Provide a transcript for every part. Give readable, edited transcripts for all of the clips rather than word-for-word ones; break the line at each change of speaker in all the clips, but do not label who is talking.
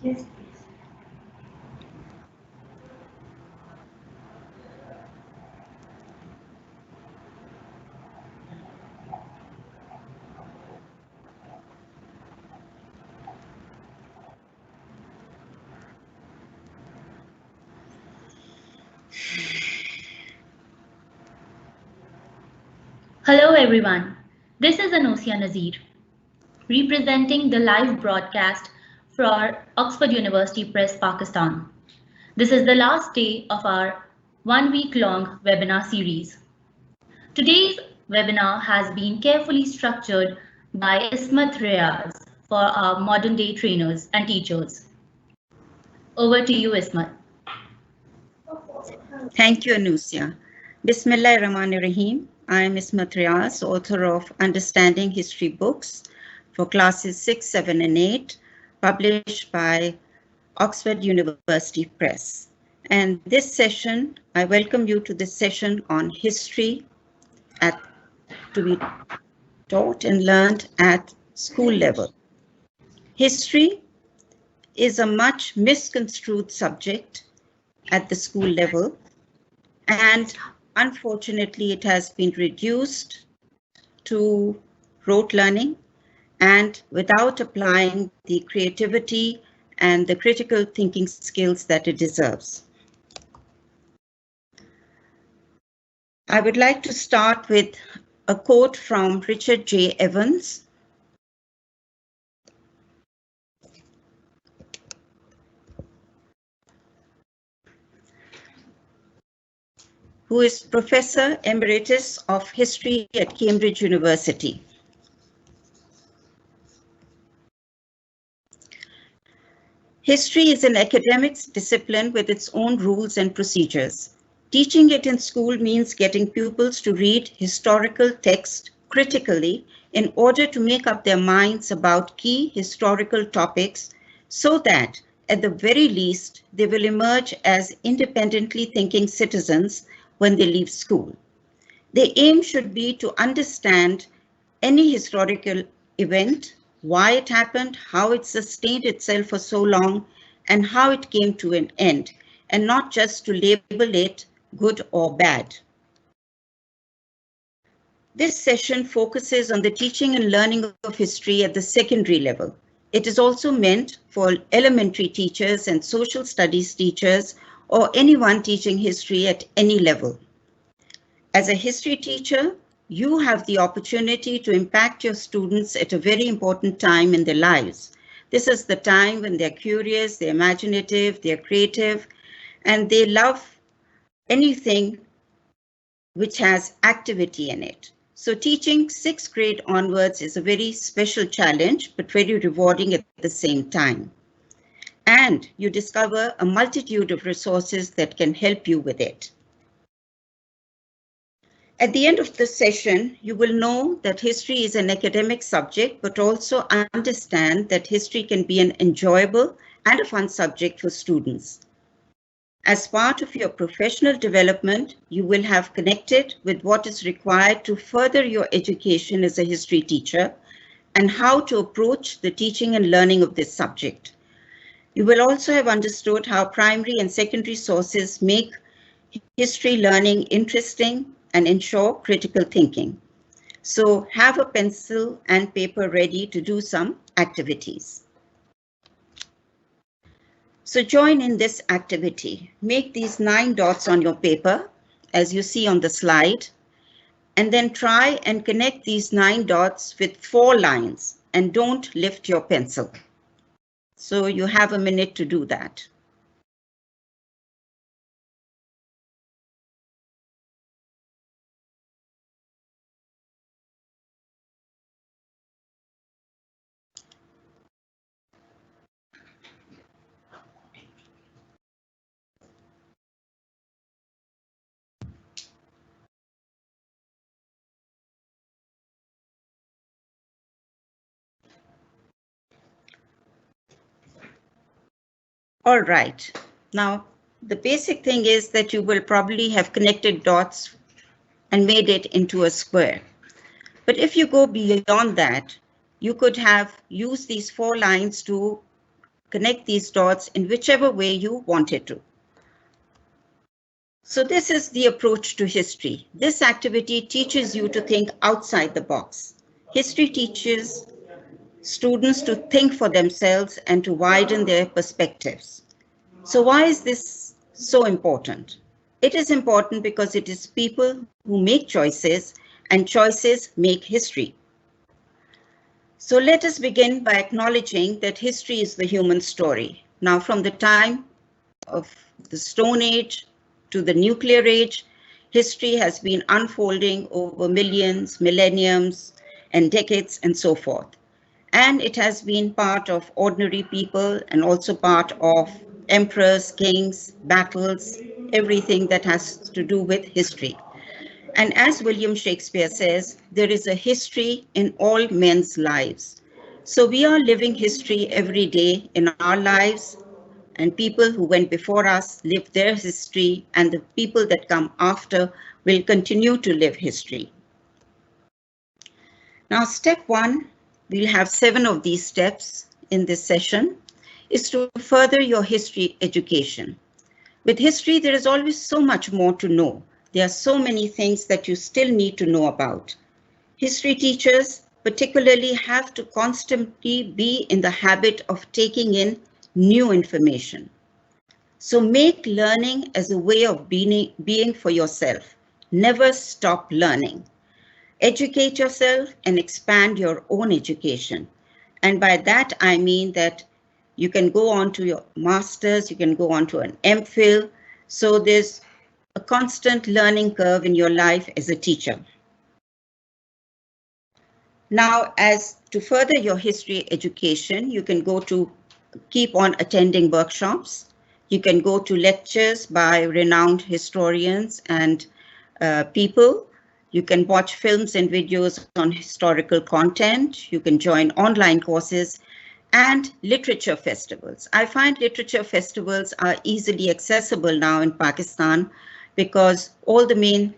Yes, please.
Hello everyone, this is Anosia Nazir, representing the live broadcast for Oxford University Press, Pakistan. This is the last day of our one-week-long webinar series. Today's webinar has been carefully structured by Ismat Riaz for our modern-day trainers and teachers. Over to you, Ismat.
Thank you, Anusia. Bismillahirrahmanirrahim. I am Ismat Riaz, author of Understanding History books for classes 6, 7, and 8, published by Oxford University Press. And this session, I welcome you to this session on history to be taught and learned at school level. History is a much misconstrued subject at the school level, and unfortunately it has been reduced to rote learning and without applying the creativity and the critical thinking skills that it deserves. I would like to start with a quote from Richard J. Evans, who is Professor Emeritus of History at Cambridge University. History is an academic discipline with its own rules and procedures. Teaching it in school means getting pupils to read historical text critically in order to make up their minds about key historical topics so that, at the very least, they will emerge as independently thinking citizens when they leave school. The aim should be to understand any historical event, why it happened, how it sustained itself for so long, and how it came to an end, and not just to label it good or bad. This session focuses on the teaching and learning of history at the secondary level. It is also meant for elementary teachers and social studies teachers or anyone teaching history at any level. As a history teacher, you have the opportunity to impact your students at a very important time in their lives. This is the time when they're curious, they're imaginative, they're creative, and they love anything which has activity in it. So teaching 6th grade onwards is a very special challenge, but very rewarding at the same time. And you discover a multitude of resources that can help you with it. At the end of the session, you will know that history is an academic subject, but also understand that history can be an enjoyable and a fun subject for students. As part of your professional development, you will have connected with what is required to further your education as a history teacher and how to approach the teaching and learning of this subject. You will also have understood how primary and secondary sources make history learning interesting and ensure critical thinking. So have a pencil and paper ready to do some activities. So join in this activity. Make these 9 dots on your paper, as you see on the slide, and then try and connect these 9 dots with 4 lines and don't lift your pencil. So you have a minute to do that. All right. Now, the basic thing is that you will probably have connected dots and made it into a square. But if you go beyond that, you could have used these 4 lines to connect these dots in whichever way you wanted to. So this is the approach to history. This activity teaches you to think outside the box. History teaches students to think for themselves and to widen their perspectives. So why is this so important? It is important because it is people who make choices and choices make history. So let us begin by acknowledging that history is the human story. Now, from the time of the Stone Age to the nuclear age, history has been unfolding over millions, millenniums, and decades and so forth. And it has been part of ordinary people and also part of emperors, kings, battles, everything that has to do with history. And as William Shakespeare says, there is a history in all men's lives. So we are living history every day in our lives, and people who went before us lived their history, and the people that come after will continue to live history. Now, step one, we'll have 7 of these steps in this session, is to further your history education. With history, there is always so much more to know. There are so many things that you still need to know about. History teachers particularly have to constantly be in the habit of taking in new information. So make learning as a way of being for yourself. Never stop learning. Educate yourself and expand your own education. And by that, I mean that you can go on to your master's, you can go on to an MPhil. So there's a constant learning curve in your life as a teacher. Now, as to further your history education, you can keep on attending workshops. You can go to lectures by renowned historians and people. You can watch films and videos on historical content. You can join online courses and literature festivals. I find literature festivals are easily accessible now in Pakistan because all the main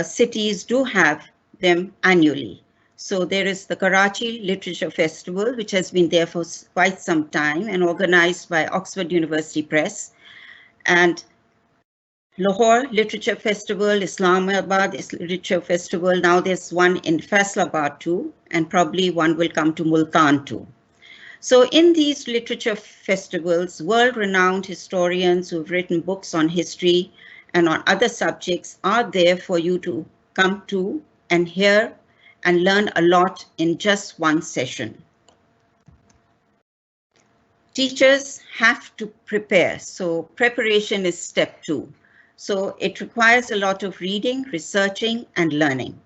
cities do have them annually. So there is the Karachi Literature Festival, which has been there for quite some time and organized by Oxford University Press, and Lahore Literature Festival, Islamabad Literature Festival. Now there's one in Faisalabad too, and probably one will come to Multan too. So in these literature festivals, world-renowned historians who've written books on history and on other subjects are there for you to come to and hear and learn a lot in just one session. Teachers have to prepare. So preparation is step 2. So it requires a lot of reading, researching, and learning.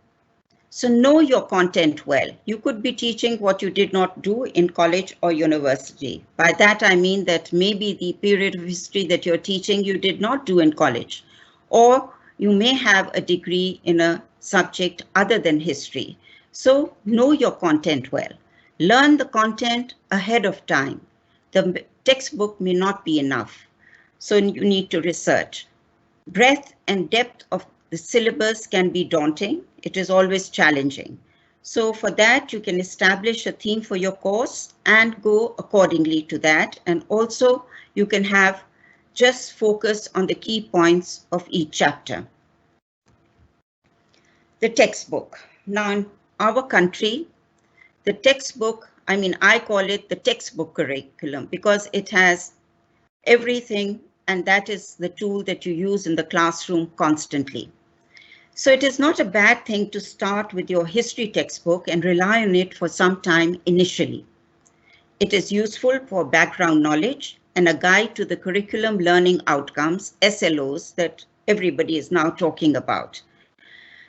So know your content well. You could be teaching what you did not do in college or university. By that, I mean that maybe the period of history that you're teaching you did not do in college, or you may have a degree in a subject other than history. So know your content well. Learn the content ahead of time. The textbook may not be enough, so you need to research. Breadth and depth of the syllabus can be daunting. It is always challenging. So for that, you can establish a theme for your course and go accordingly to that. And also you can have just focus on the key points of each chapter. The textbook. Now in our country, the textbook, I call it the textbook curriculum because it has everything, and that is the tool that you use in the classroom constantly. So it is not a bad thing to start with your history textbook and rely on it for some time initially. It is useful for background knowledge and a guide to the curriculum learning outcomes, SLOs, that everybody is now talking about.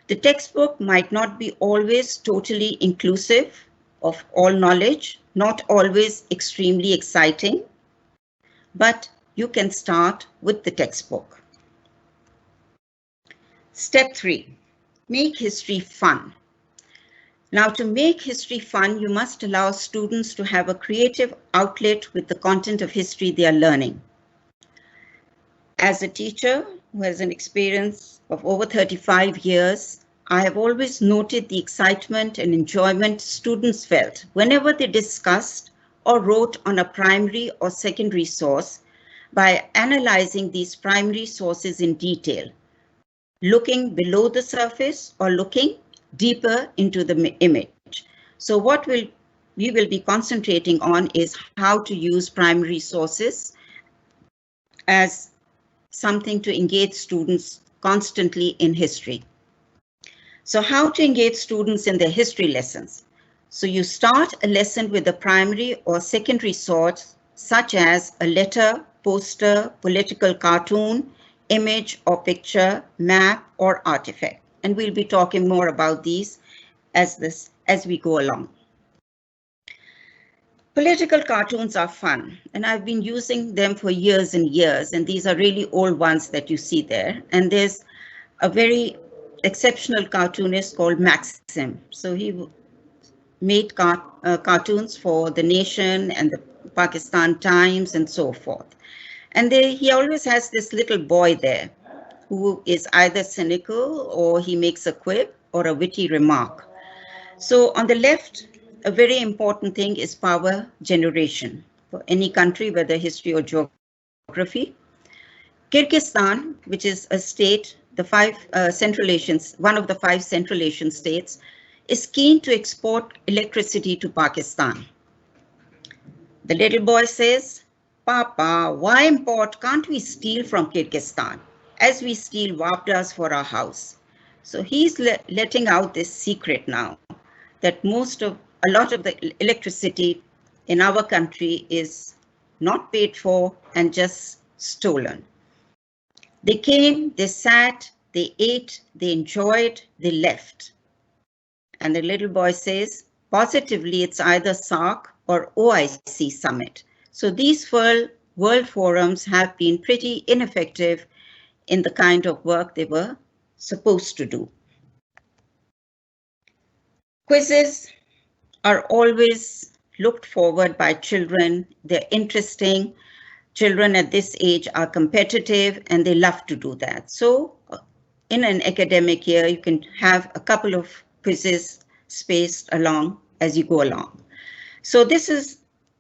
The textbook might not be always totally inclusive of all knowledge, not always extremely exciting, but you can start with the textbook. Step 3, make history fun. Now, to make history fun, you must allow students to have a creative outlet with the content of history they are learning. As a teacher who has an experience of over 35 years, I have always noted the excitement and enjoyment students felt whenever they discussed or wrote on a primary or secondary source by analyzing these primary sources in detail, looking below the surface or looking deeper into the image. So what we will be concentrating on is how to use primary sources as something to engage students constantly in history. So how to engage students in their history lessons? So you start a lesson with a primary or secondary source, such as a letter, poster, political cartoon, image or picture, map or artifact. And we'll be talking more about these as we go along. Political cartoons are fun, and I've been using them for years and years, and these are really old ones that you see there. And there's a very exceptional cartoonist called Maxim. So he made cartoons for The Nation and the Pakistan Times and so forth. And he always has this little boy there who is either cynical or he makes a quip or a witty remark. So on the left, a very important thing is power generation for any country, whether history or geography. Kyrgyzstan, which is a state, the Central Asians, one of the 5 Central Asian states, is keen to export electricity to Pakistan. The little boy says, "Papa, why import? Can't we steal from Kyrgyzstan as we steal wapdas for our house?" So he's letting out this secret now that a lot of the electricity in our country is not paid for and just stolen. They came, they sat, they ate, they enjoyed, they left. And the little boy says, positively, it's either SARC or OIC summit. So these world forums have been pretty ineffective in the kind of work they were supposed to do. Quizzes are always looked forward by children. They're interesting. Children at this age are competitive and they love to do that. So in an academic year, you can have a couple of quizzes spaced along as you go along. So this is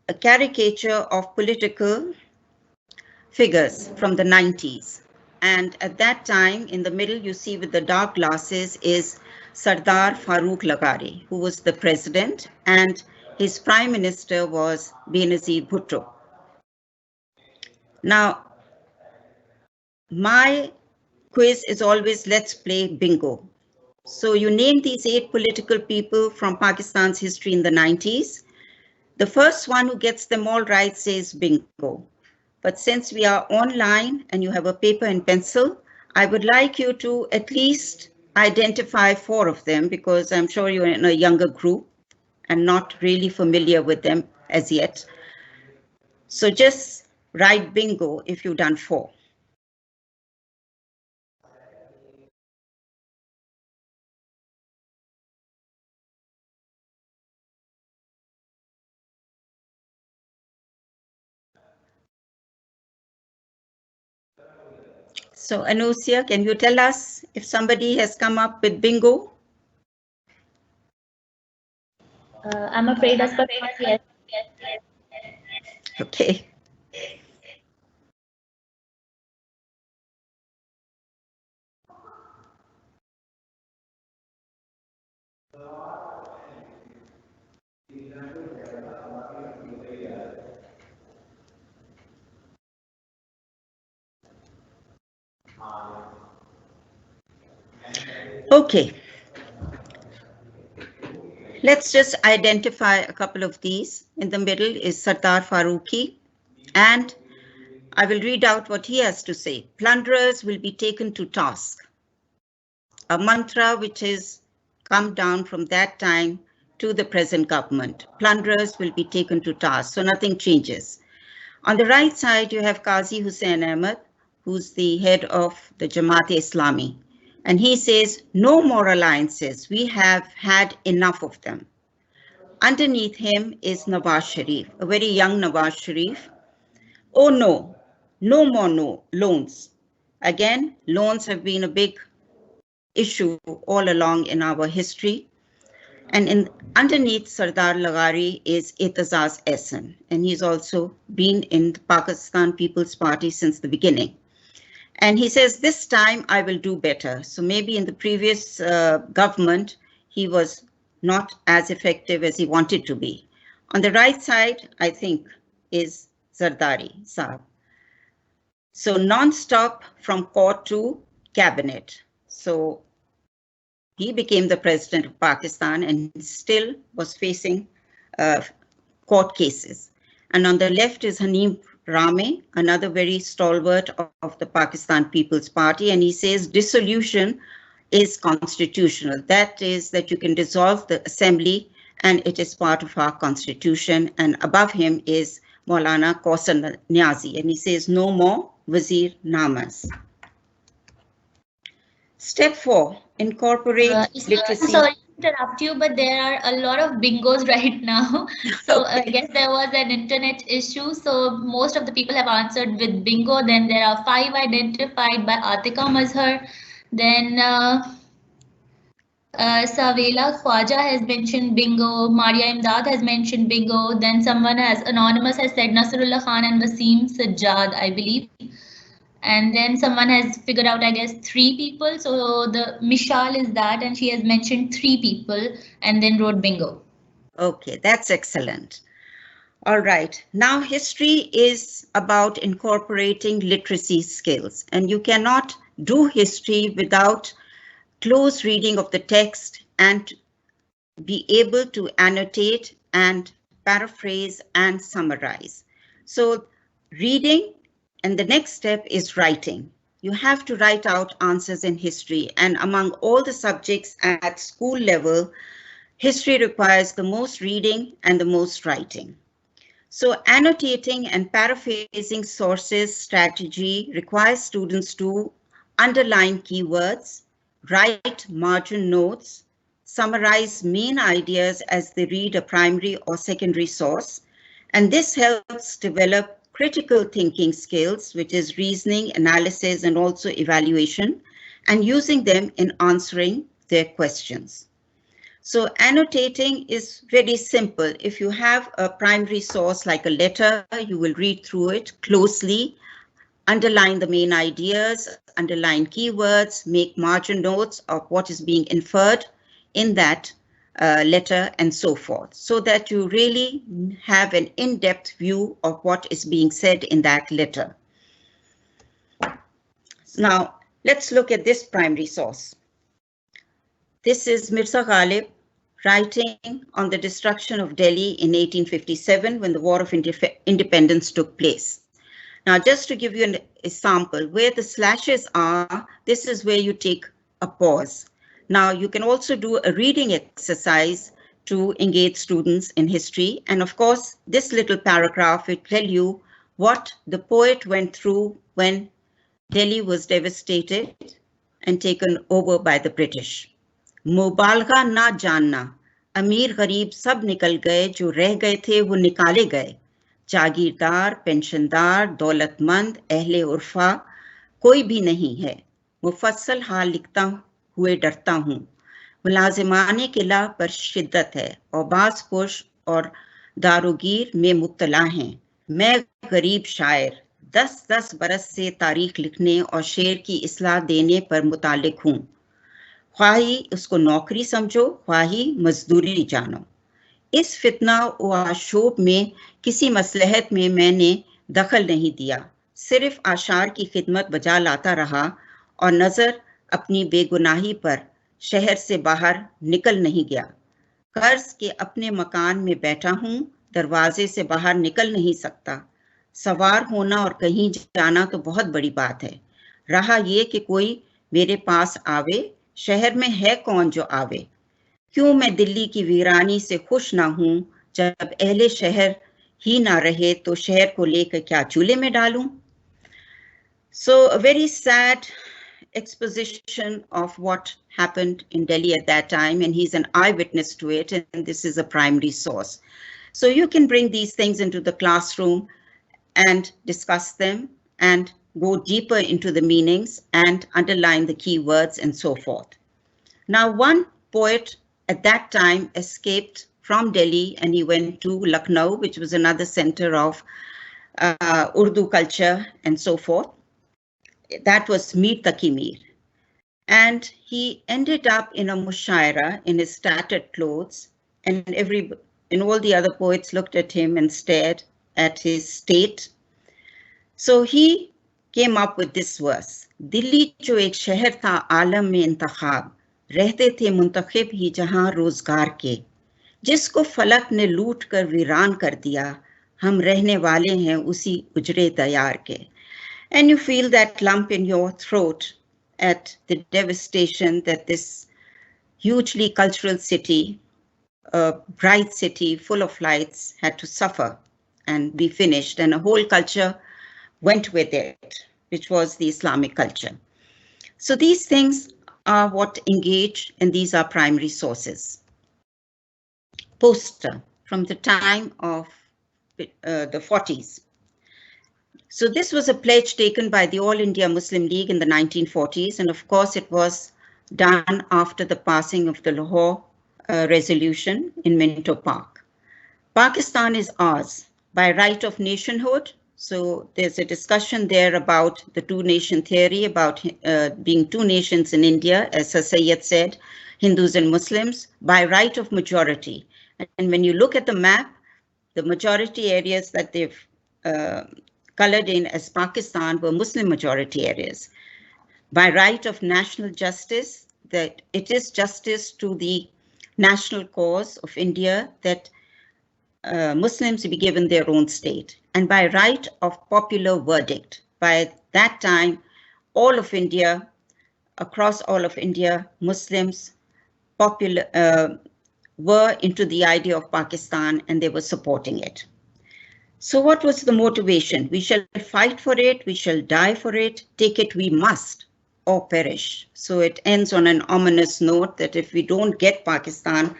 a caricature of political figures from the 90s. And at that time, in the middle, you see with the dark glasses is Sardar Farooq Lagari, who was the president, and his prime minister was Benazir Bhutto. Now, my quiz is always let's play bingo. So you name these 8 political people from Pakistan's history in the 90s. The first one who gets them all right says bingo. But since we are online and you have a paper and pencil, I would like you to at least identify 4 of them because I'm sure you're in a younger group and not really familiar with them as yet. So just write bingo if you've done 4. So Anusia, can you tell us if somebody has come up with bingo?
I'm afraid as per yes.
Okay. Okay. Let's just identify a couple of these. In the middle is Sardar Farooqi, and I will read out what he has to say. Plunderers will be taken to task. A mantra which has come down from that time to the present government. Plunderers will be taken to task, so nothing changes. On the right side, you have Qazi Hussain Ahmed, who's the head of the Jamaat-e-Islami. And he says, no more alliances. We have had enough of them. Underneath him is Nawaz Sharif, a very young Nawaz Sharif. Oh no, no more loans. Again, loans have been a big issue all along in our history. And underneath Sardar Lagari is Etazaz Ehsan, and he's also been in the Pakistan People's Party since the beginning. And he says, this time I will do better. So maybe in the previous government, he was not as effective as he wanted to be. On the right side, I think, is Zardari Saab. So non-stop from court to cabinet. So he became the president of Pakistan and still was facing court cases. And on the left is Haneem Rame, another very stalwart of the Pakistan People's Party. And he says dissolution is constitutional. That is that you can dissolve the assembly and it is part of our constitution. And above him is Maulana Kausar Niazi. And he says no more Wazir Namas. Step 4, incorporate literacy.
Sorry to interrupt you, but there are a lot of bingos right now. So I guess there was an internet issue. So most of the people have answered with bingo. Then there are 5 identified by Atika Mazhar. Then Savela Khwaja has mentioned bingo. Maria Imdad has mentioned bingo. Then someone anonymous has said Nasrullah Khan and Wasim Sajjad, I believe. And then someone has figured out, I guess, 3 people. So the Mishal is that, and she has mentioned 3 people and then wrote bingo.
Okay, that's excellent. All right, now history is about incorporating literacy skills, and you cannot do history without close reading of the text and be able to annotate and paraphrase and summarize. So reading. And the next step is writing. You have to write out answers in history. And among all the subjects at school level, history requires the most reading and the most writing. So annotating and paraphrasing sources strategy requires students to underline keywords, write margin notes, summarize main ideas as they read a primary or secondary source. And this helps develop critical thinking skills, which is reasoning, analysis, and also evaluation, and using them in answering their questions. So annotating is very simple. If you have a primary source like a letter, you will read through it closely, underline the main ideas, underline keywords, make margin notes of what is being inferred in that letter and so forth, so that you really have an in-depth view of what is being said in that letter. Now, let's look at this primary source. This is Mirza Ghalib writing on the destruction of Delhi in 1857 when the War of Independence took place. Now, just to give you an example, where the slashes are, this is where you take a pause. Now, you can also do a reading exercise to engage students in history. And of course, this little paragraph will tell you what the poet went through when Delhi was devastated and taken over by the British. मुबालगा ना जानना, अमीर गरीब सब निकल गए, जो रह गए थे वो निकाले गए, जागीरदार, पेंशनदार, दौलतमंद, अहले उर्फा, कोई भी नहीं है, मुफस्सल हाल लिखता हुए डरता हूँ, मुलाजिमाने किला पर शिद्दत है, और बाज पुश और दारोगीर में मुब्तला हैं, मैं गरीब शायर 10-10 बरस से तारीख लिखने और शेर की इस्लाह देने पर मुतालिक हूँ, ख्वाही उसको नौकरी समझो, ख्वाही मजदूरी जानो। इस फितना व आशोब में किसी मसलहत में मैंने दखल नहीं दिया, सिर्फ आशार की खिदमत बजा लाता रहा और नजर अपनी बेगुनाही पर शहर से बाहर निकल नहीं गया। कर्ज के अपने मकान में बैठा हूँ, दरवाजे से बाहर निकल नहीं सकता। सवार होना और कहीं जाना तो बहुत बड़ी बात है, रहा ये कि कोई मेरे पास आवे, शहर में है कौन जो आवे। क्यों मैं दिल्ली की वीरानी से खुश ना हूँ, जब अहले शहर ही ना रहे तो शहर को लेकर क्या चूल्हे में डालूं। So a very sad exposition of what happened in Delhi at that time, and he's an eyewitness to it, and this is a primary source. So you can bring these things into the classroom and discuss them and go deeper into the meanings and underline the key words and so forth. Now, one poet at that time escaped from Delhi and he went to Lucknow, which was another center of Urdu culture and so forth. That was Mir Taqi Mir. And he ended up in a mushaira in his tattered clothes, and all the other poets looked at him and stared at his state. So he came up with this verse. Dilli jo ek shahar tha alam mein intakhab, रहते थे मुंतखिब ही जहां रोजगार के, जिसको फलक ने लूट कर वीरान कर दिया, हम रहने वाले हैं उसी उजरे दयार के. And you feel that lump in your throat at the devastation that this hugely cultural city, a bright city full of lights, had to suffer and be finished, and a whole culture went with it, which was the Islamic culture. So these things are what engage, and these are primary sources. Poster from the time of the 40s. So this was a pledge taken by the All India Muslim League in the 1940s, and of course it was done after the passing of the Lahore resolution in Minto Park. Pakistan is ours by right of nationhood. So there's a discussion there about the two-nation theory, about being two nations in India, as Sir Sayyid said, Hindus and Muslims, by right of majority. And when you look at the map, the majority areas that they've colored in as Pakistan were Muslim majority areas. By right of national justice, that it is justice to the national cause of India that Muslims be given their own state. And by right of popular verdict, by that time, all of India, across all of India, Muslims were into the idea of Pakistan and they were supporting it. So what was the motivation? We shall fight for it, we shall die for it, take it we must, or perish. So it ends on an ominous note that if we don't get Pakistan,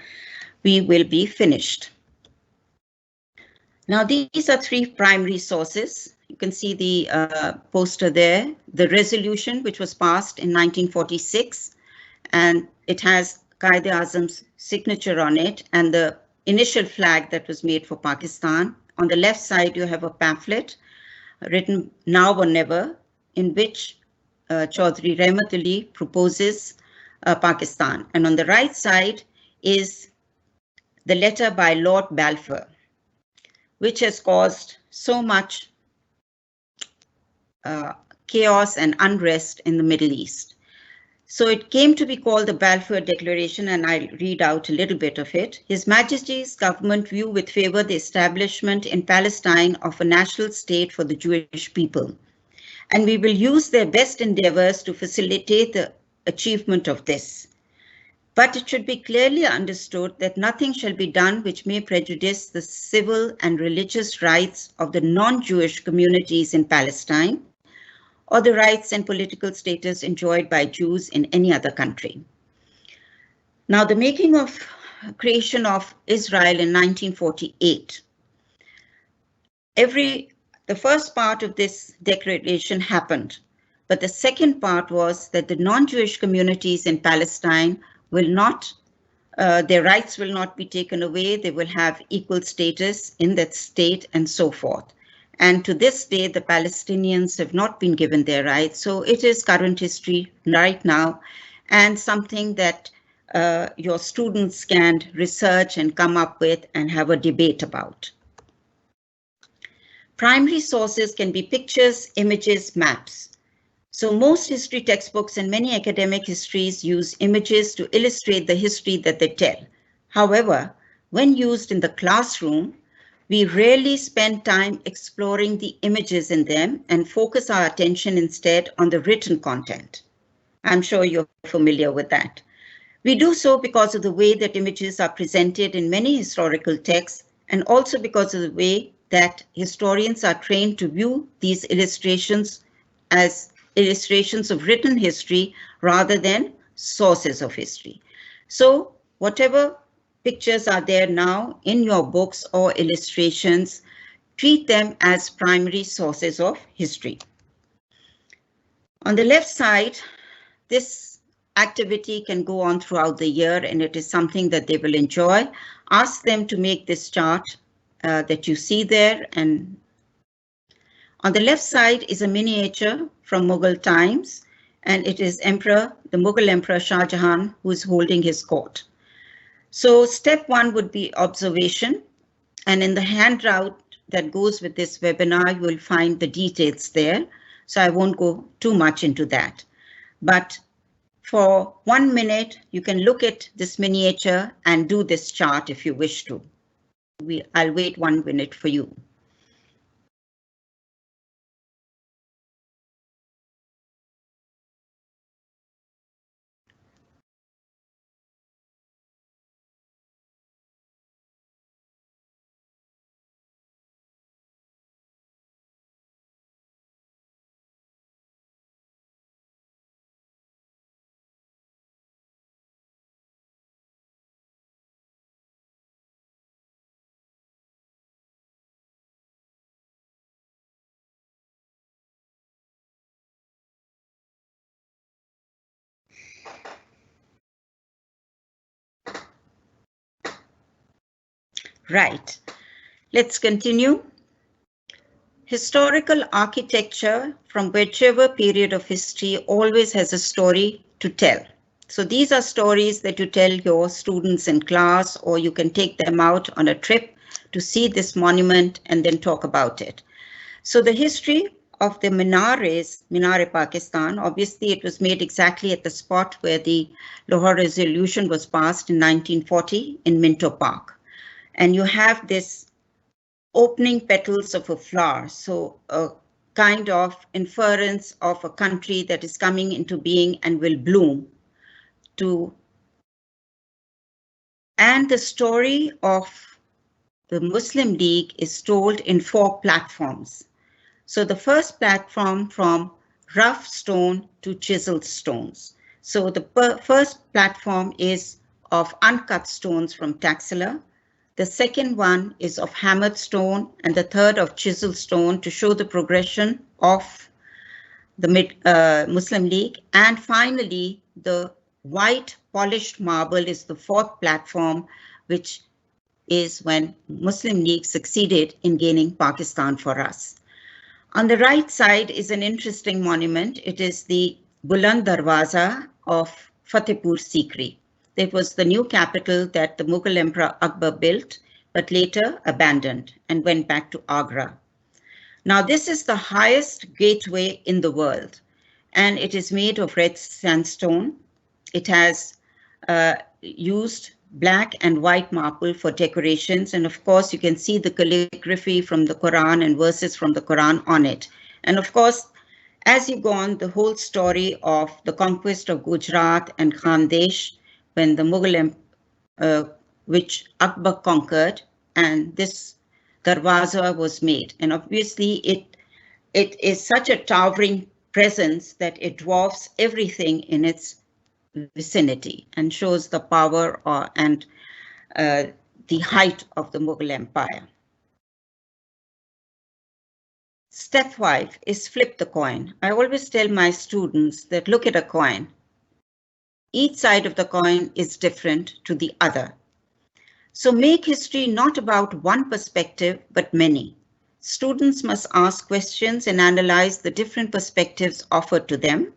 we will be finished. Now these are three primary sources. You can see the poster there, the resolution which was passed in 1946, and it has Quaid-e-Azam's signature on it and the initial flag that was made for Pakistan. On the left side, you have a pamphlet written Now or Never, in which Chaudhry Rahmat Ali proposes Pakistan. And on the right side is the letter by Lord Balfour, which has caused so much chaos and unrest in the Middle East. So it came to be called the Balfour Declaration, and I'll read out a little bit of it. His Majesty's government view with favor the establishment in Palestine of a national state for the Jewish people, and we will use their best endeavors to facilitate the achievement of this. But it should be clearly understood that nothing shall be done which may prejudice the civil and religious rights of the non-Jewish communities in Palestine, or the rights and political status enjoyed by Jews in any other country. Now, the making of creation of Israel in 1948. The first part of this declaration happened, but the second part was that the non-Jewish communities in Palestine will not, their rights will not be taken away. They will have equal status in that state and so forth. And to this day, the Palestinians have not been given their rights. So it is current history right now, and something that your students can research and come up with and have a debate about. Primary sources can be pictures, images, maps. So most history textbooks and many academic histories use images to illustrate the history that they tell. However, when used in the classroom, we rarely spend time exploring the images in them and focus our attention instead on the written content. I'm sure you're familiar with that. We do so because of the way that images are presented in many historical texts, and also because of the way that historians are trained to view these illustrations as illustrations of written history rather than sources of history. So whatever pictures are there now in your books or illustrations, treat them as primary sources of history. On the left side, this activity can go on throughout the year, and it is something that they will enjoy. Ask them to make this chart that you see there. And on the left side is a miniature from Mughal times, and it is the Mughal Emperor Shah Jahan, who is holding his court. So step one would be observation. And in the handout that goes with this webinar, you will find the details there. So I won't go too much into that. But for 1 minute, you can look at this miniature and do this chart if you wish to. I'll wait 1 minute for you. Right, let's continue. Historical architecture from whichever period of history always has a story to tell. So these are stories that you tell your students in class, or you can take them out on a trip to see this monument and then talk about it. So the history of the Minar-e-Pakistan, obviously it was made exactly at the spot where the Lahore Resolution was passed in 1940 in Minto Park. And you have this opening petals of a flower, so a kind of inference of a country that is coming into being and will bloom. And the story of the Muslim League is told in 4 platforms. So the first platform from rough stone to chiseled stones. So the first platform is of uncut stones from Taxila. The second one is of hammered stone, and the third of chiseled stone to show the progression of the Muslim League. And finally, the white polished marble is the 4th platform, which is when Muslim League succeeded in gaining Pakistan for us. On the right side is an interesting monument. It is the Buland Darwaza of Fatehpur Sikri. It was the new capital that the Mughal Emperor Akbar built, but later abandoned and went back to Agra. Now this is the highest gateway in the world, and it is made of red sandstone. It has used black and white marble for decorations, and of course you can see the calligraphy from the Quran and verses from the Quran on it. And of course, as you go on, the whole story of the conquest of Gujarat and Khandesh, when the Mughal which Akbar conquered, and this darwaza was made. And obviously it is such a towering presence that it dwarfs everything in its vicinity and shows the power and the height of the Mughal Empire. Step 5 is flip the coin. I always tell my students that look at a coin. Each side of the coin is different to the other. So make history not about one perspective, but many. Students must ask questions and analyze the different perspectives offered to them.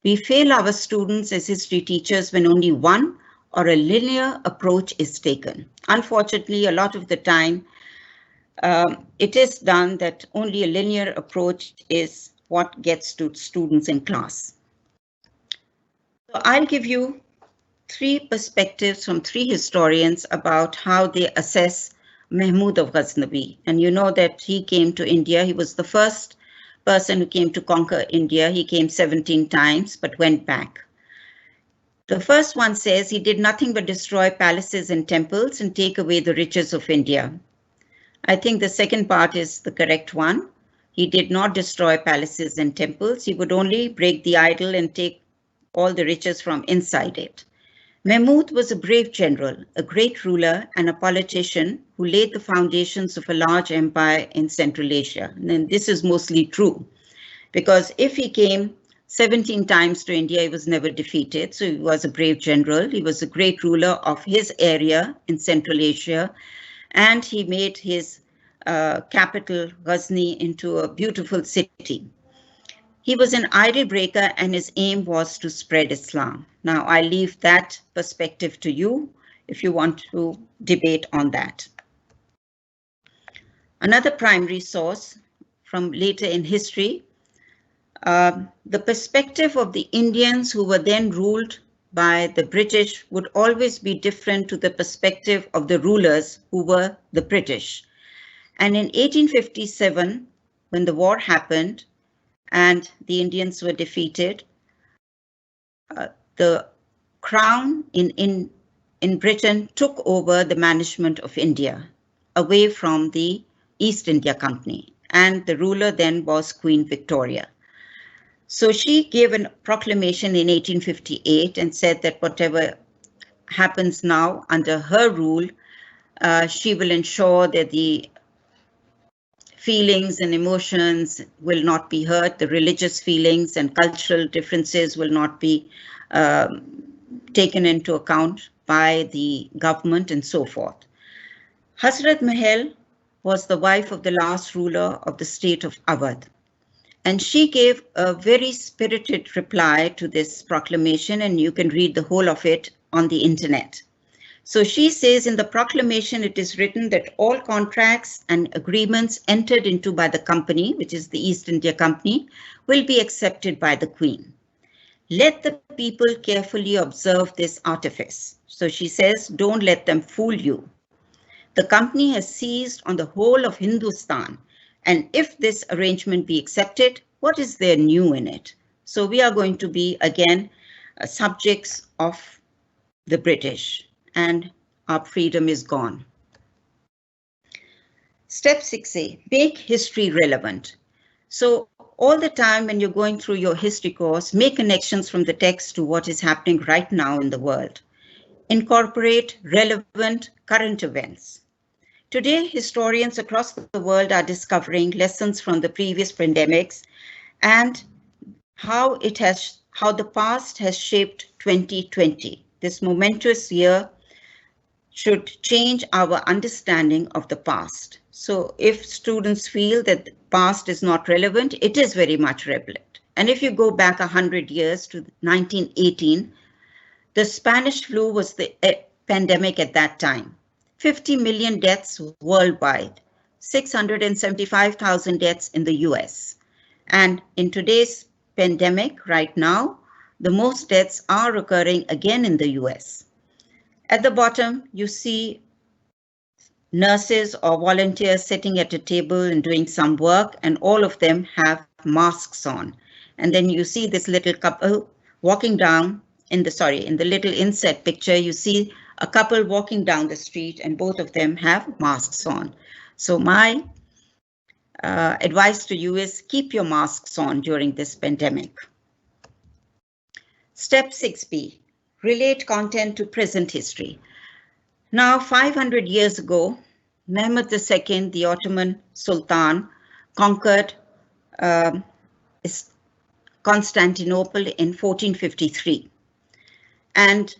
We fail our students as history teachers when only one or a linear approach is taken. Unfortunately, a lot of the time, it is done that only a linear approach is what gets to students in class. So I'll give you 3 perspectives from 3 historians about how they assess Mohammed of Ghaznavi. And you know that he came to India. He was the first person who came to conquer India. He came 17 times, but went back. The first one says he did nothing but destroy palaces and temples and take away the riches of India. I think the second part is the correct one. He did not destroy palaces and temples. He would only break the idol and take all the riches from inside it. Mahmud was a brave general, a great ruler, and a politician who laid the foundations of a large empire in Central Asia. And this is mostly true, because if he came 17 times to India. He was never defeated. So he was a brave general. He was a great ruler of his area in Central Asia. And he made his capital, Ghazni, into a beautiful city. He was an idol breaker and his aim was to spread Islam. Now, I leave that perspective to you if you want to debate on that. Another primary source from later in history, the perspective of the Indians who were then ruled by the British would always be different to the perspective of the rulers who were the British. And in 1857, when the war happened and the Indians were defeated, the crown in Britain took over the management of India away from the East India Company, and the ruler then was Queen Victoria. So she gave a proclamation in 1858 and said that whatever happens now under her rule, she will ensure that the feelings and emotions will not be hurt, the religious feelings and cultural differences will not be taken into account by the government and so forth. Hazrat Mahal was the wife of the last ruler of the state of Awadh. And she gave a very spirited reply to this proclamation, and you can read the whole of it on the internet. So she says in the proclamation, it is written that all contracts and agreements entered into by the company, which is the East India Company, will be accepted by the Queen. Let the people carefully observe this artifice. So she says, don't let them fool you. The company has seized on the whole of Hindustan, and if this arrangement be accepted, what is there new in it? So we are going to be again subjects of the British, and our freedom is gone. Step 6A, make history relevant. So all the time when you're going through your history course, make connections from the text to what is happening right now in the world. Incorporate relevant current events. Today, historians across the world are discovering lessons from the previous pandemics and how the past has shaped 2020. This momentous year should change our understanding of the past. So if students feel that the past is not relevant, it is very much relevant. And if you go back 100 years to 1918, the Spanish flu was the pandemic at that time. 50 million deaths worldwide, 675,000 deaths in the US. And in today's pandemic right now, the most deaths are occurring again in the US. At the bottom, you see nurses or volunteers sitting at a table and doing some work, and all of them have masks on. And then you see this little couple walking down in the little inset picture, you see a couple walking down the street and both of them have masks on. So my advice to you is keep your masks on during this pandemic. Step 6B, relate content to present history. Now, 500 years ago, Mohammed II, the Ottoman Sultan, conquered Constantinople in 1453. And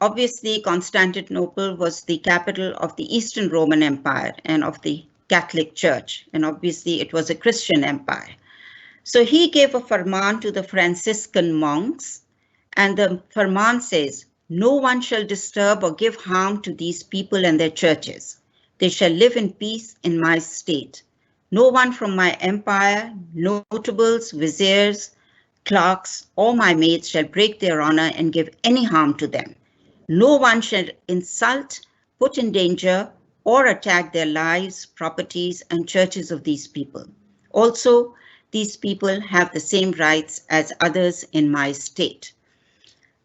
obviously, Constantinople was the capital of the Eastern Roman Empire and of the Catholic Church. And obviously, it was a Christian empire. So he gave a farman to the Franciscan monks. And the farman says, no one shall disturb or give harm to these people and their churches. They shall live in peace in my state. No one from my empire, notables, viziers, clerks, or my maids shall break their honor and give any harm to them. No one shall insult, put in danger, or attack their lives, properties, and churches of these people. Also, these people have the same rights as others in my state.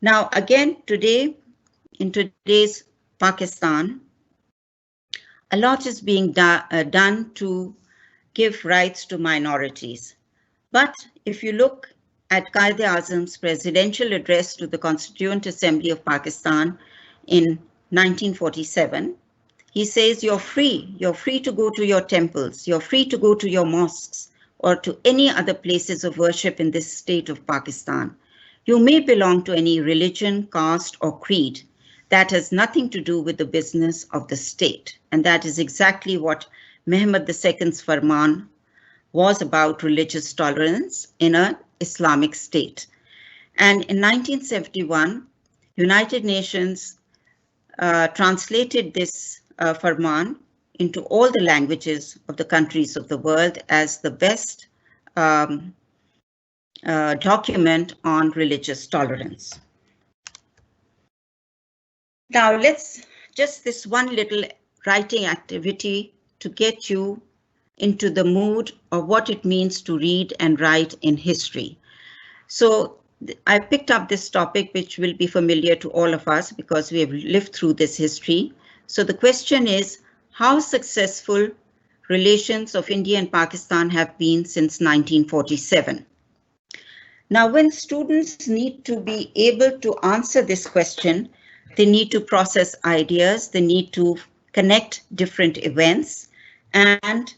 Now, again, today, in today's Pakistan, a lot is being done to give rights to minorities. But if you look at Quaid-e-Azam's presidential address to the Constituent Assembly of Pakistan in 1947, he says, you're free to go to your temples, you're free to go to your mosques, or to any other places of worship in this state of Pakistan. You may belong to any religion, caste, or creed. That has nothing to do with the business of the state. And that is exactly what Mohammed II's Farman was about, religious tolerance in an Islamic state. And in 1971, United Nations translated this Farman into all the languages of the countries of the world as the best document on religious tolerance. Now let's just this one little writing activity to get you into the mood of what it means to read and write in history. So I picked up this topic, which will be familiar to all of us because we have lived through this history. So the question is, how successful relations of India and Pakistan have been since 1947? Now, when students need to be able to answer this question, they need to process ideas, they need to connect different events and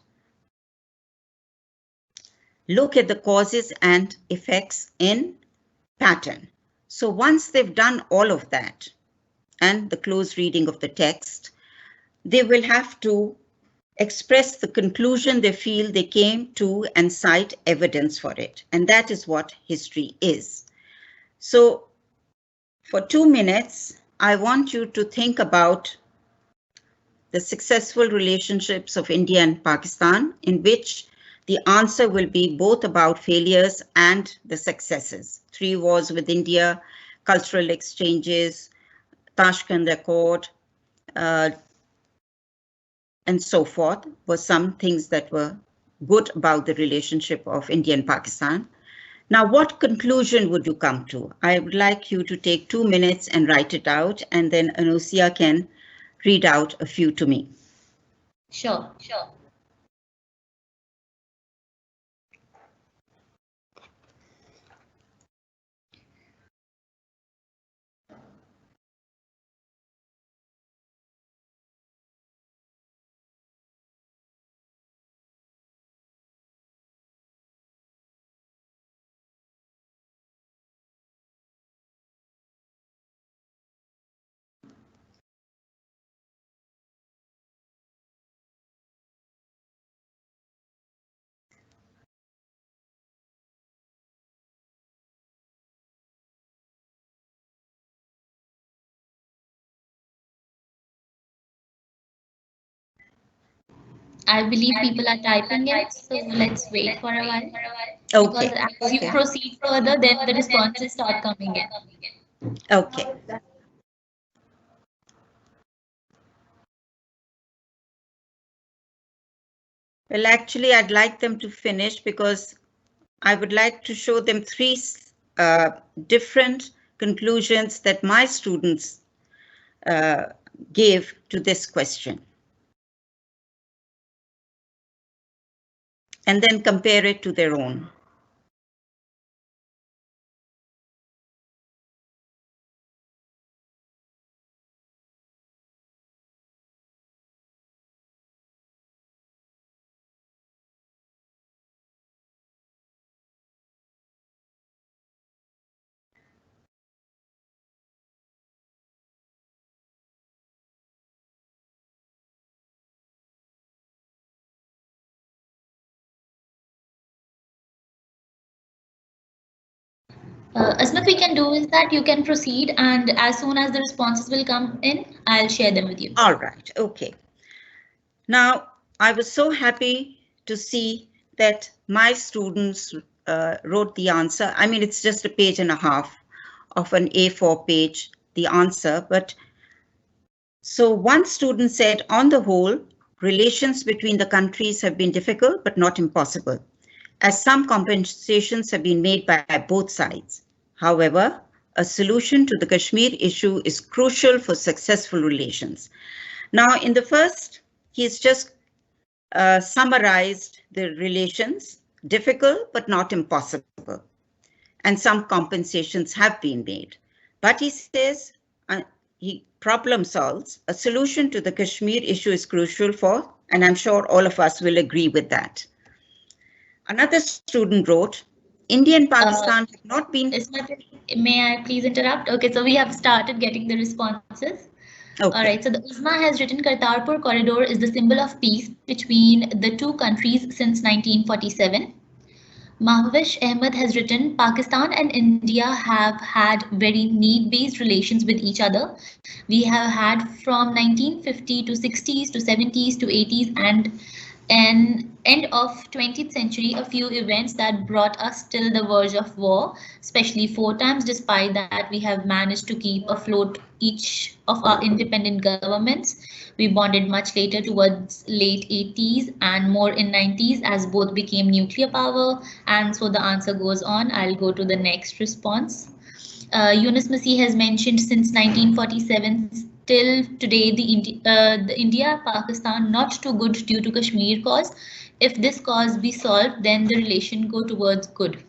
look at the causes and effects in pattern. So once they've done all of that and the close reading of the text, they will have to express the conclusion they feel they came to and cite evidence for it. And that is what history is. So for 2 minutes, I want you to think about the successful relationships of India and Pakistan, in which the answer will be both about failures and the successes. 3 wars with India, cultural exchanges, Tashkent Accord, and so forth were some things that were good about the relationship of India and Pakistan. Now, what conclusion would you come to? I would like you to take 2 minutes and write it out, and then Anusia can read out a few to me.
Sure. I believe people are typing it, so let's wait for a while.
Okay.
Because as you proceed further, then the responses start coming in.
Okay. Well, actually, I'd like them to finish because I would like to show them 3 different conclusions that my students gave to this question. And then compare it to their own.
Ismat, we can do is that you can proceed, and as soon as the responses will come in, I'll share them with you.
All right. Okay. Now, I was so happy to see that my students wrote the answer. I mean, it's just a page and a half of an A4 page, the answer. But so one student said, on the whole, relations between the countries have been difficult, but not impossible, as some compensations have been made by both sides. However, a solution to the Kashmir issue is crucial for successful relations. Now, in the first, he's just summarized the relations, difficult but not impossible, and some compensations have been made. But he says, he problem solves, a solution to the Kashmir issue is crucial for, and I'm sure all of us will agree with that. Another student wrote, India and Pakistan have not been.
Ismat, may I please interrupt? Okay, so we have started getting the responses. All right,
Okay.
so the Isma has written Kartarpur corridor is the symbol of peace between the two countries since 1947. Mahwish Ahmed has written Pakistan and India have had very need-based relations with each other. We have had from 1950 to 60s to 70s to 80s and end of 20th century a few events that brought us till the verge of war, especially four times. Despite that, we have managed to keep afloat each of our independent governments. We bonded much later towards late 80s and more in 90s as both became nuclear power. And so the answer goes on. I'll go to the next response. Yunus Masih has mentioned since 1947 till today the India-Pakistan not too good due to Kashmir cause. If this cause be solved, then the relation go towards good.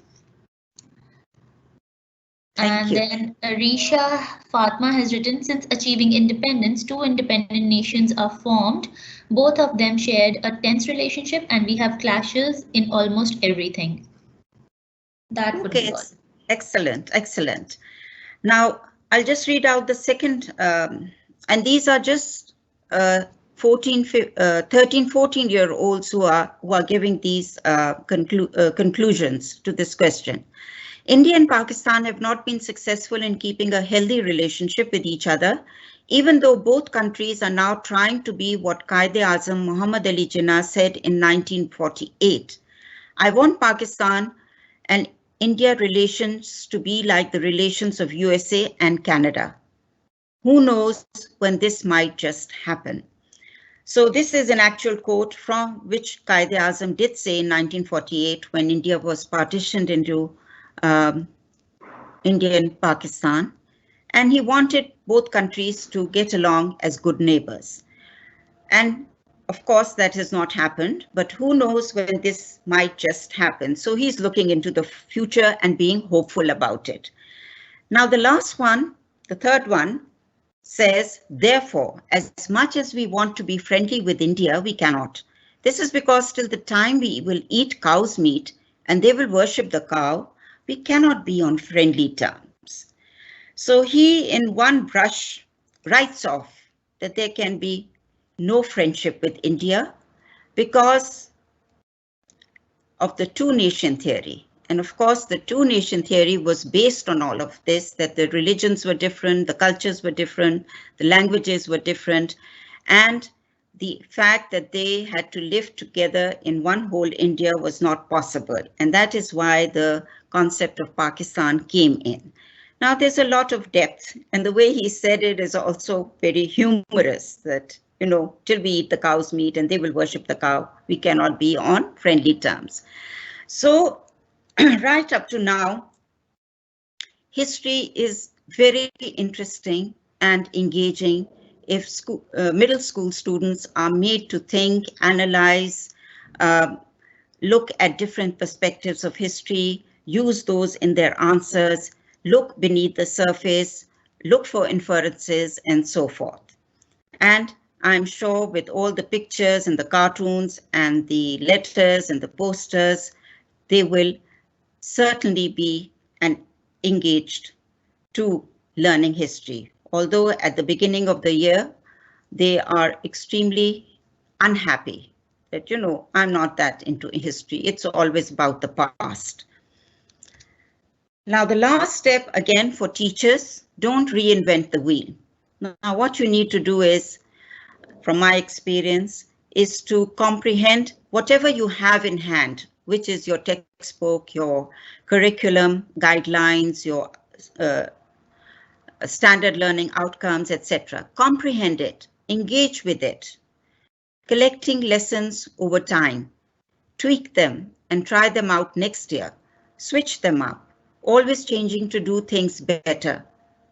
Thank
And
you.
then Arisha Fatma has written, since achieving independence, two independent nations are formed. Both of them shared a tense relationship and we have clashes in almost everything. That would be
Okay,
all.
excellent, excellent. Now, I'll just read out the second, and these are just 13, 14-year-olds who are giving these conclusions to this question. India and Pakistan have not been successful in keeping a healthy relationship with each other, even though both countries are now trying to be what Quaid-e-Azam Muhammad Ali Jinnah said in 1948. I want Pakistan and India relations to be like the relations of USA and Canada. Who knows when this might just happen? So this is an actual quote from which Quaid-e-Azam did say in 1948 when India was partitioned into India and Pakistan, and he wanted both countries to get along as good neighbors. And of course, that has not happened, but who knows when this might just happen. So he's looking into the future and being hopeful about it. Now, the last one, the third one, says, therefore, as much as we want to be friendly with India, we cannot. This is because till the time we will eat cow's meat and they will worship the cow, we cannot be on friendly terms. So he, in one brush, writes off that there can be no friendship with India because of the two-nation theory. And of course, the two-nation theory was based on all of this, that the religions were different, the cultures were different, the languages were different, and the fact that they had to live together in one whole India was not possible. And that is why the concept of Pakistan came in. Now, there's a lot of depth, and the way he said it is also very humorous, that, you know, till we eat the cow's meat and they will worship the cow, we cannot be on friendly terms. So right up to now, history is very interesting and engaging if middle school students are made to think, analyze, look at different perspectives of history, use those in their answers, look beneath the surface, look for inferences, and so forth. And I'm sure with all the pictures and the cartoons and the letters and the posters, they will certainly be engaged to learning history. Although at the beginning of the year, they are extremely unhappy that, you know, I'm not that into history. It's always about the past. Now, the last step, again, for teachers, don't reinvent the wheel. Now, what you need to do is, from my experience, is to comprehend whatever you have in hand, which is your textbook, your curriculum, guidelines, your standard learning outcomes, etc. Comprehend it, engage with it, collecting lessons over time, tweak them and try them out next year, switch them up, always changing to do things better.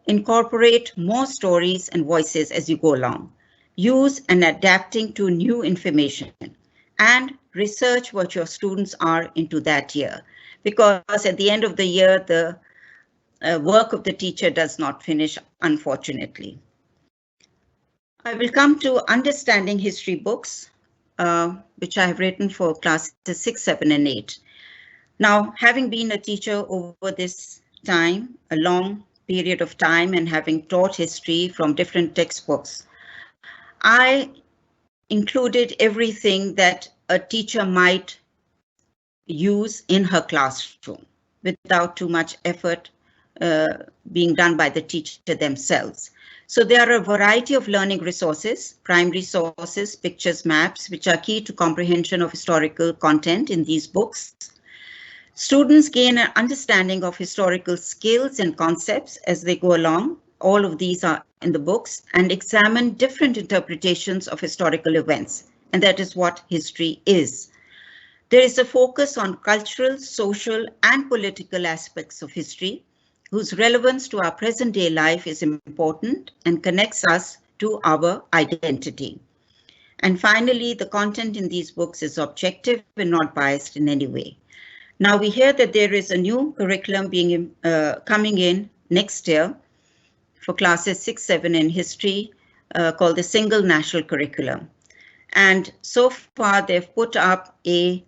Incorporate more stories and voices as you go along. Use and adapting to new information and research what your students are into that year. Because at the end of the year, the work of the teacher does not finish, unfortunately. I will come to understanding history books, which I have written for classes 6, 7, and 8. Now, having been a teacher over this time, a long period of time, and having taught history from different textbooks, I included everything that a teacher might use in her classroom without too much effort being done by the teacher themselves. So there are a variety of learning resources, primary sources, pictures, maps, which are key to comprehension of historical content in these books. Students gain an understanding of historical skills and concepts as they go along. All of these are in the books, and examine different interpretations of historical events. And that is what history is. There is a focus on cultural, social, and political aspects of history, whose relevance to our present day life is important and connects us to our identity. And finally, the content in these books is objective and not biased in any way. Now we hear that there is a new curriculum being coming in next year for classes 6, 7 in history called the Single National Curriculum. And so far they've put up a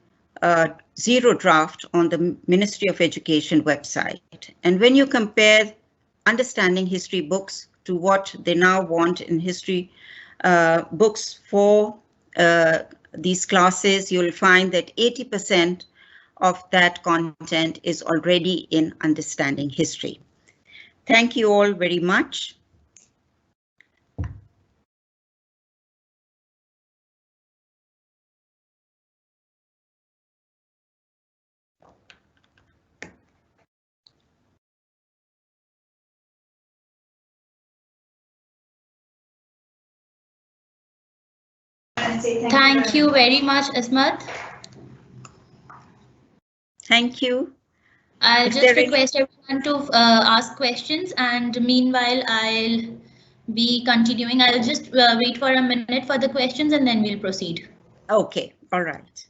zero draft on the Ministry of Education website. And when you compare understanding history books to what they now want in history books for these classes, you'll find that 80% of that content is already in understanding history. Thank you all very much.
Thank you very much, Ismat.
Thank you.
I'll just request everyone to ask questions, and meanwhile I'll be continuing. I'll just wait for a minute for the questions and then we'll proceed.
Okay, all right.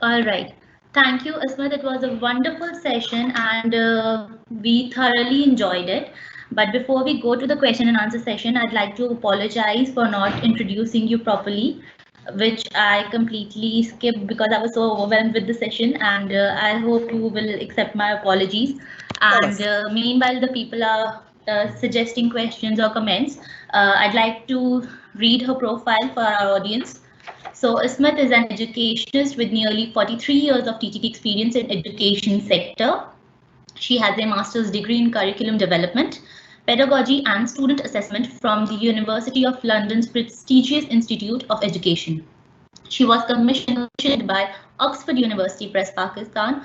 All right. Thank you, Ismat. It was a wonderful session and we thoroughly enjoyed it. But before we go to the question and answer session, I'd like to apologize for not introducing you properly, which I completely skipped because I was so overwhelmed with the session, and I hope you will accept my apologies. And meanwhile, the people are suggesting questions or comments. I'd like to read her profile for our audience. So Ismat is an educationist with nearly 43 years of teaching experience in education sector. She has a master's degree in curriculum development, pedagogy and student assessment from the University of London's prestigious Institute of Education. She was commissioned by Oxford University Press Oxford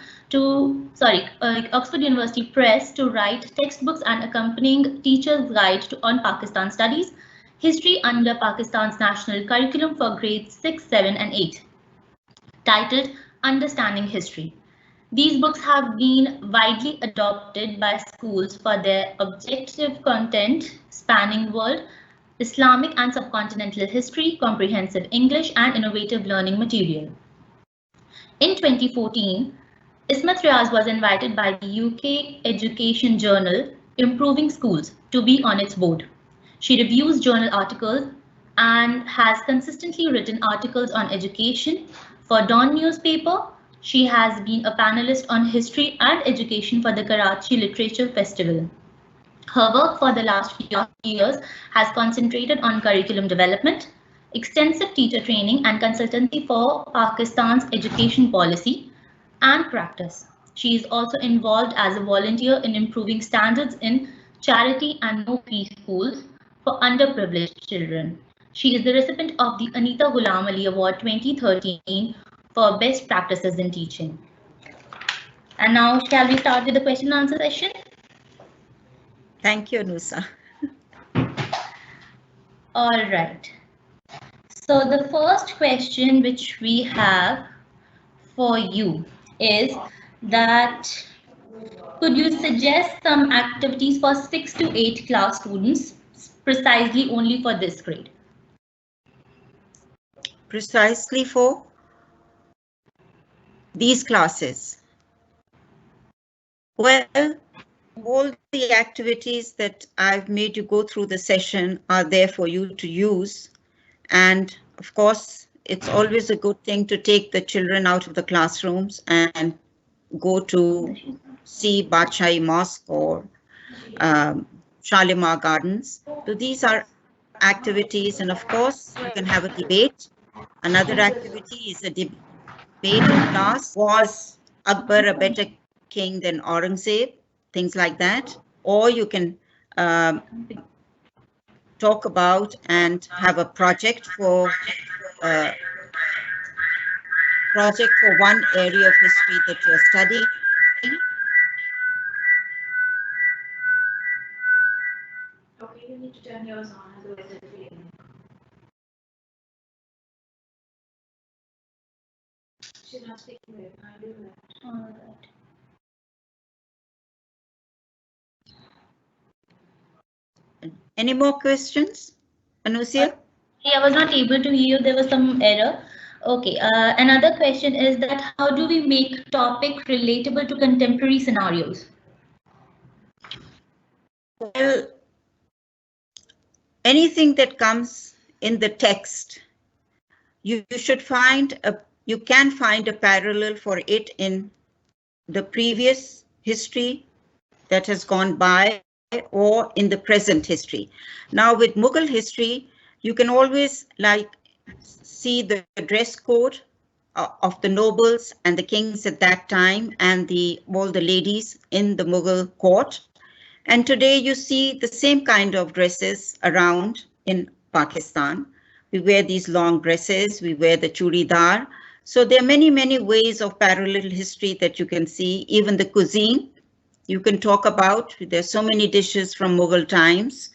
University Press to write textbooks and accompanying teacher's guide on Pakistan studies, history under Pakistan's national curriculum for grades 6, 7 and 8, titled Understanding History. These books have been widely adopted by schools for their objective content spanning world, Islamic and subcontinental history, comprehensive English, and innovative learning material. In 2014, Ismat Riaz was invited by the UK education journal Improving Schools to be on its board. She reviews journal articles and has consistently written articles on education. For Dawn newspaper, she has been a panelist on history and education for the Karachi Literature Festival. Her work for the last few years has concentrated on curriculum development, extensive teacher training and consultancy for Pakistan's education policy and practice. She is also involved as a volunteer in improving standards in charity and no-fee schools for underprivileged children. She is the recipient of the Anita Ghulam Ali Award 2013 for Best Practices in Teaching. And now shall we start with the question and answer session?
Thank you, Nusa.
All right. So the first question which we have for you is that could you suggest some activities for 6 to 8 class students precisely only for this grade?
Precisely for these classes. Well, all the activities that I've made you go through the session are there for you to use. And of course, it's always a good thing to take the children out of the classrooms and go to see Badshahi Mosque or Shalimar Gardens. So these are activities, and of course, you can have a debate. Another activity is a debate in class. Was Akbar a better king than Aurangzeb? Things like that. Or you can talk about and have a project for one area of history that you're studying.
Okay, you need to turn yours on, otherwise it'll be in. She's not speaking with. I'll do that.
All right.
Any more questions, Anusia?
I was not able to hear. There was some error. Okay. Another question is that how do we make topic relatable to contemporary scenarios?
Well, anything that comes in the text, you can find a parallel for it in the previous history that has gone by or in the present history. Now with Mughal history, you can always see the dress code of the nobles and the kings at that time and all the ladies in the Mughal court. And today you see the same kind of dresses around in Pakistan. We wear these long dresses, we wear the churidar. So there are many, many ways of parallel history that you can see. Even the cuisine you can talk about. There's so many dishes from Mughal times.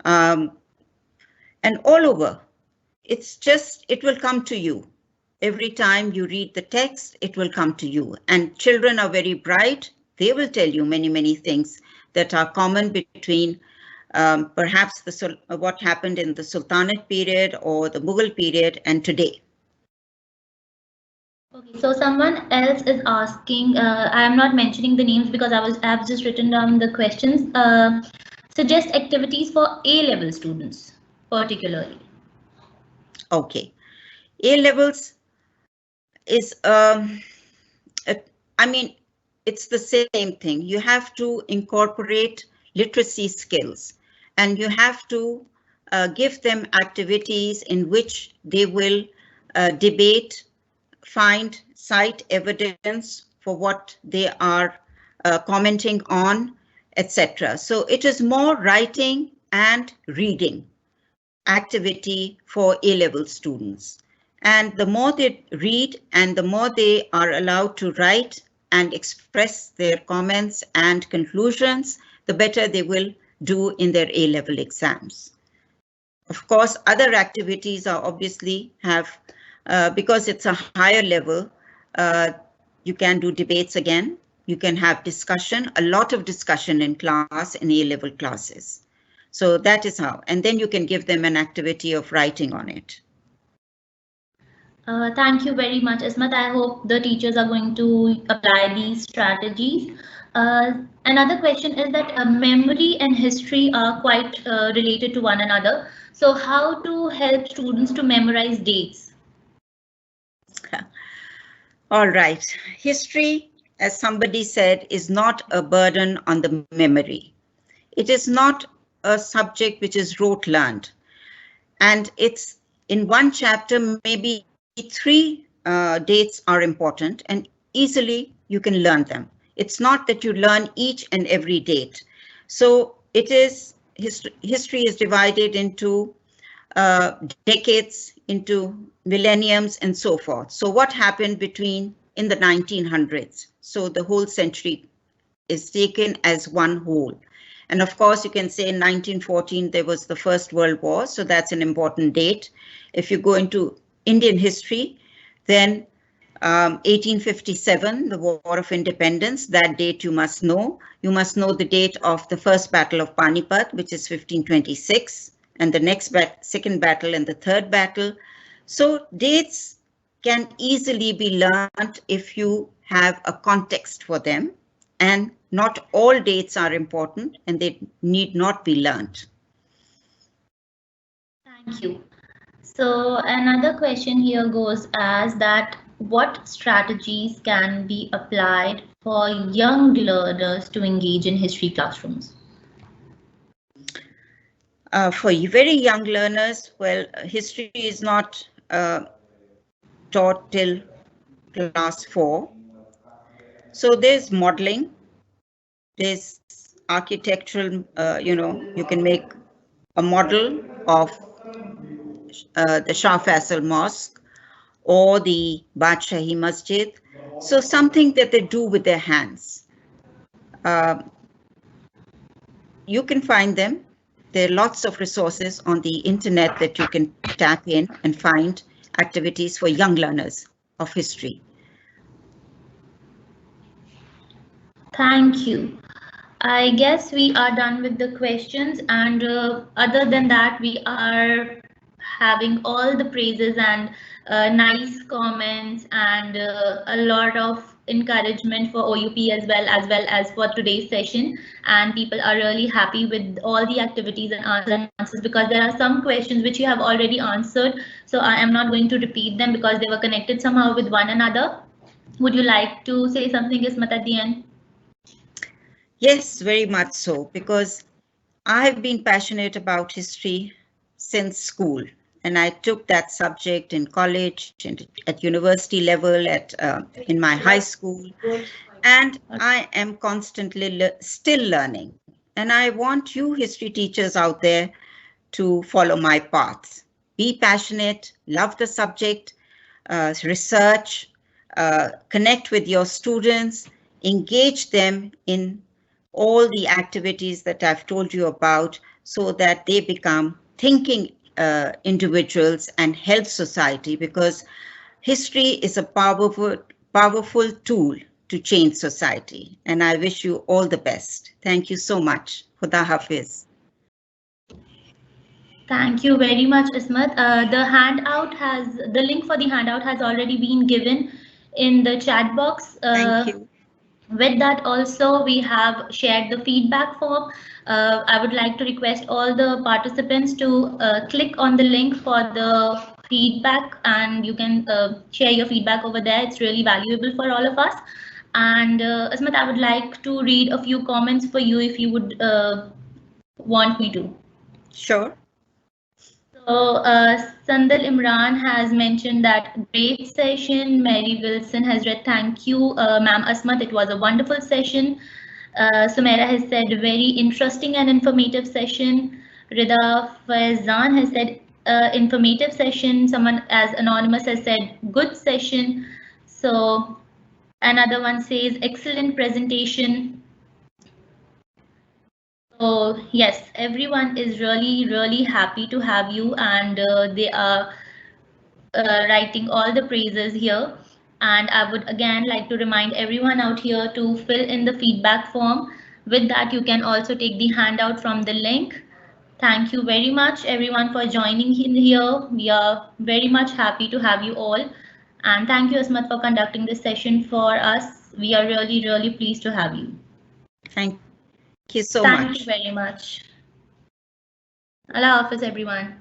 And all over, it will come to you. Every time you read the text, it will come to you. And children are very bright. They will tell you many, many things that are common between perhaps what happened in the Sultanate period or the Mughal period and today.
Okay, so someone else is asking, I am not mentioning the names because I have just written down the questions. Suggest activities for A-level students, particularly.
Okay, A-levels is, it's the same thing. You have to incorporate literacy skills and you have to give them activities in which they will debate, cite evidence for what they are commenting on, etc. So it is more writing and reading activity for A-level students. And the more they read and the more they are allowed to write and express their comments and conclusions, the better they will do in their A-level exams. Of course, other activities are obviously because it's a higher level, you can do debates again. You can have discussion, a lot of discussion in class in A-level classes. So that is how, and then you can give them an activity of writing on it.
Thank you very much, Ismat. I hope the teachers are going to apply these strategies. Another question is that memory and history are quite related to one another. So how to help students to memorize dates?
All right. History, as somebody said, is not a burden on the memory. It is not a subject which is rote learned. And it's in one chapter, maybe 3 dates are important and easily you can learn them. It's not that you learn each and every date. So it is, history is divided into decades, into millenniums and so forth. So what happened between in the 1900s. So the whole century is taken as one whole. And of course, you can say in 1914, there was the First World War. So that's an important date. If you go into Indian history, then 1857, the War of Independence, that date you must know. You must know the date of the First Battle of Panipat, which is 1526, and the next second battle and the third battle. So dates can easily be learned if you have a context for them. And not all dates are important and they need not be learned.
Thank you. So another question here goes as that what strategies can be applied for young learners to engage in history classrooms?
For very young learners, well, history is not taught till class 4. So there's modeling, there's architectural, you can make a model of the Shah Faisal Mosque or the Badshahi Masjid. So something that they do with their hands. You can find them. There are lots of resources on the internet that you can tap in and find activities for young learners of history.
Thank you. I guess we are done with the questions, and other than that, we are having all the praises and nice comments and a lot of encouragement for OUP as well as for today's session, and people are really happy with all the activities and answers because there are some questions which you have already answered, so I am not going to repeat them because they were connected somehow with one another. Would you like to say something, Ismat, at the end?
Yes, very much so, because I've been passionate about history since school, and I took that subject in college and at university level, in my high school, and I am constantly still learning. And I want you history teachers out there to follow my path. Be passionate, love the subject, research, connect with your students, engage them in all the activities that I've told you about so that they become thinking individuals and help society, because history is a powerful tool to change society. And I wish you all the best. Thank you so much. Khuda Hafiz.
Thank you very much, Ismat. The link for the handout has already been given in the chat box.
Thank you.
With that also, we have shared the feedback form. I would like to request all the participants to click on the link for the feedback, and you can share your feedback over there. It's really valuable for all of us. And Ismat, I would like to read a few comments for you if you would want me to.
Sure.
So Sandal Imran has mentioned that great session. Mary Wilson has read thank you, Ma'am Asmat. It was a wonderful session. Sumaira has said very interesting and informative session. Rida Faizan has said informative session. Someone as anonymous has said good session. So another one says excellent presentation. So yes, everyone is really happy to have you, and they are writing all the praises here. And I would again like to remind everyone out here to fill in the feedback form. With that, you can also take the handout from the link. Thank you very much everyone for joining in here. We are very much happy to have you all. And thank you, Ismat, for conducting this session for us. We are really pleased to have you.
Thank you so much.
Thank you very much. Allah Hafiz, everyone.